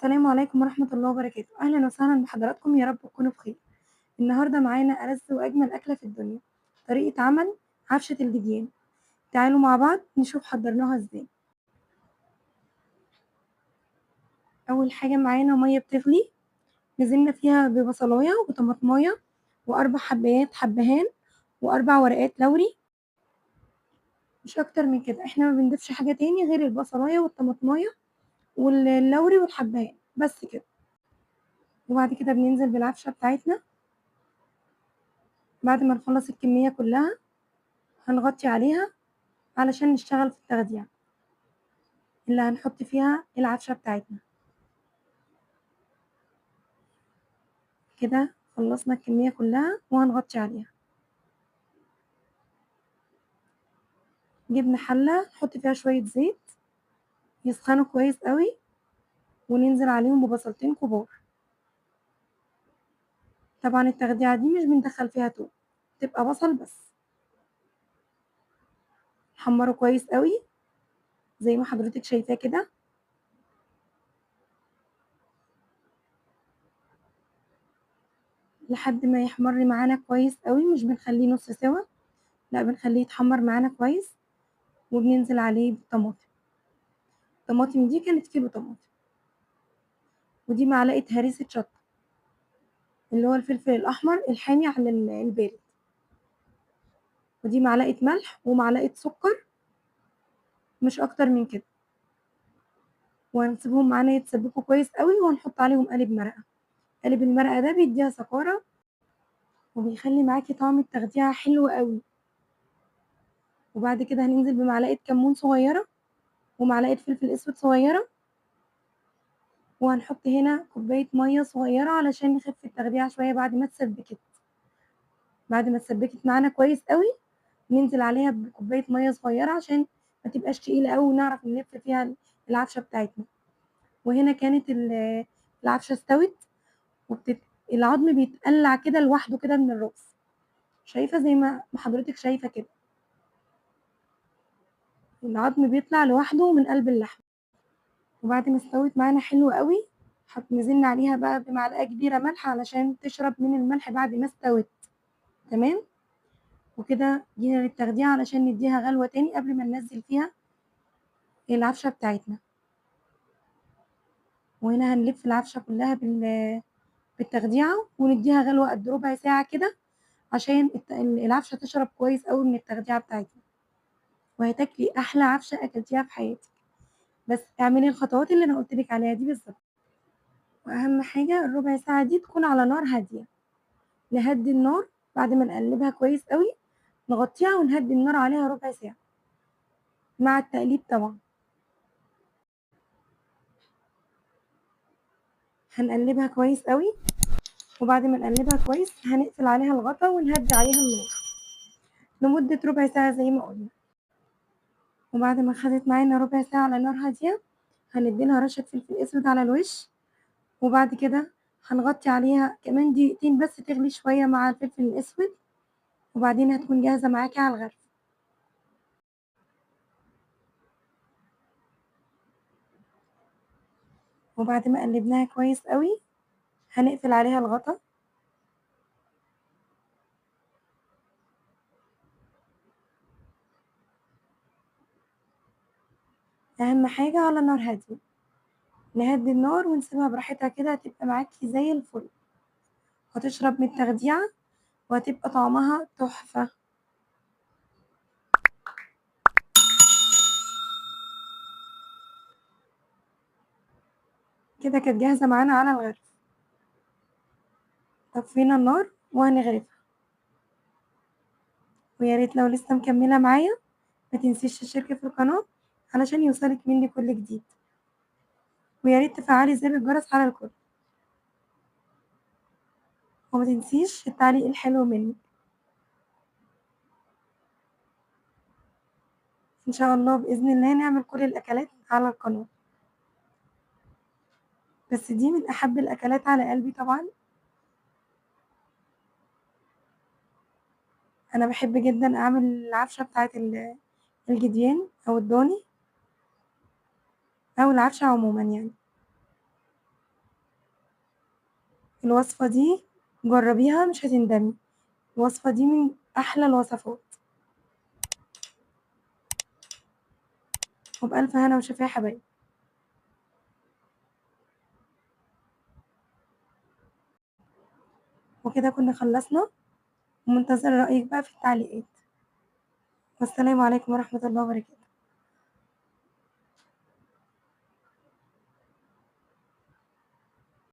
السلام عليكم ورحمة الله وبركاته، أهلًا وسهلًا بحضراتكم يا رب تكونوا بخير. النهارده معانا ألذ وأجمل أكلة في الدنيا، طريقة عمل عفشة الجديان. تعالوا مع بعض نشوف حضرناها إزاي. أول حاجة معانا مَيّة بتغلي، نزلنا فيها ببصلاية وطماطماية و4 حبّايات حبّهان و4 ورقات لوري، مش أكتر من كده، إحنا ما بنضيفش حاجة تاني غير البصلاية والطماطماية اللوري والحبّهان، بس كده. وبعد كده بننزل بالعفشة بتاعتنا، بعد ما نخلّص الكمية كلّها هنغطّي عليها علشان نشتغل في التخديع اللي هنحط فيها العفشة بتاعتنا. كده خلّصنا الكمية كلّها وهنغطّي عليها. جبنا حلة نحط فيها شوية زيت يسخنوا كويس أوي وننزل عليهم ببصلتين كبار. طبعًا التخديعة دي مش بندخّل فيها توم، بتبقى بصل بس. نحمّره كويس أوي زي ما حضرتِك شايفاه كده. لحد ما يحمَر معانا كويس أوي، مش بنخلّيه نُص سِوَى، لأ بنخلّيه يتحمّر معانا كويس وبننزل عليه بالطماطم. الطماطم دي كانت كيلو طماطم، ودي معلقة هريسة شطة، اللي هو الفلفل الأحمر الحامي عن البارد، ودي معلقة ملح ومعلقة سكر مش أكتر من كده، وهنسيبهم معانا يتسبكوا كويس أوي وهنحط عليهم قالب مرقة. قالب المرقة ده بيدّيها زفارة وبيخلّي معاكِ طعم التخديعة حلو أوي. وبعد كده هننزل بمعلقة كمون صغيرة ومعلقة فلفل أسود صغيرة، وهنحط هنا كوباية مَيّة صغيرة علشان نخفف التخديعة شوية بعد ما اتسبكت. بعد ما اتسبكت معانا كويس أوي ننزل عليها بكوباية مَيّة صغيرة عشان ما تبقاش تقيلة أوي ونعرف نلِف فيها العفشة بتاعتنا. وهنا كانت العفشة استوت العضم بيتقلّع كده لوحده كده من الراس، شايفة زي ما حضرتِك شايفة كده، العضم بيطلع لوحده من قلب اللحمة. وبعد ما استوت معانا حلو أوي نزلنا عليها بقى بمعلقة كبيرة ملح علشان تشرب من الملح بعد ما استوت، تمام. وكده جينا للتخديعة علشان ندّيها غلوة تاني قبل ما ننزّل فيها العفشة بتاعتنا. وهنا هنلِف العفشة كلّها بالتخديعة وندّيها غلوة قد ربع ساعة كده عشان العفشة تشرب كويس أوي من التخديعة بتاعتنا، وهتاكلي أحلى عفشة أكلتيها في حياتِك. بس اعملي الخطوات اللي أنا قُلت لِك عليها دي بالضبط. وأهم حاجة الربع ساعة دي تكون على نار هادية، نهدّي النار بعد ما نقلّبها كويس أوي، نغطّيها ونهدّي النار عليها ربع ساعة، مع التقليب طبعًا. هنقلّبها كويس أوي، وبعد ما نقلّبها كويس هنقفل عليها الغطا ونهدّي عليها النار لمدة ربع ساعة زي ما قُلنا. وبعد ما خدت معانا ربع ساعة على نار هادية، هندّي لها رشة فلفل أسود على الوش، وبعد كده هنغطّي عليها كمان دقيقتين بس تغلي شوية مع الفلفل الأسود، وبعدين هتكون جاهزة معاكِ على الغرف. وبعد ما قلّبناها كويس أوي، هنقفل عليها الغطا. أهم حاجة على نار هادية، نهدّي النار ونسيبها براحتها كده هتبقى معاكِ زي الفل، وهتشرب من التخديعة وهتبقى طعمها تحفة. كده كانت جاهزة معانا على الغرف. طفّينا النار وهنغرفها، ويا ريت لو لسه مكمّلة معايا ما تنسيش تشتركي في القناة علشان يوصلِك مني كل جديد، ويا ريت تفعّلي زر الجرس على الكل، وما تنسيش التعليق الحلو منِّك. إن شاء الله بإذن الله نعمل كل الأكلات على القناة، بس دي من أحب الأكلات على قلبي طبعًا. أنا باحب جدًا أعمل العفشة بتاعة الجديان أو الضاني أو العفشة عمومًا يعني. الوصفة دي جربيها مش هتندمي، الوصفة دي من أحلى الوصفات، وبألف هنا وشفا يا حبايبي. وكده كنا خلصنا، ومنتظرة رأيك بقى في التعليقات. والسلام عليكم ورحمة الله وبركاته.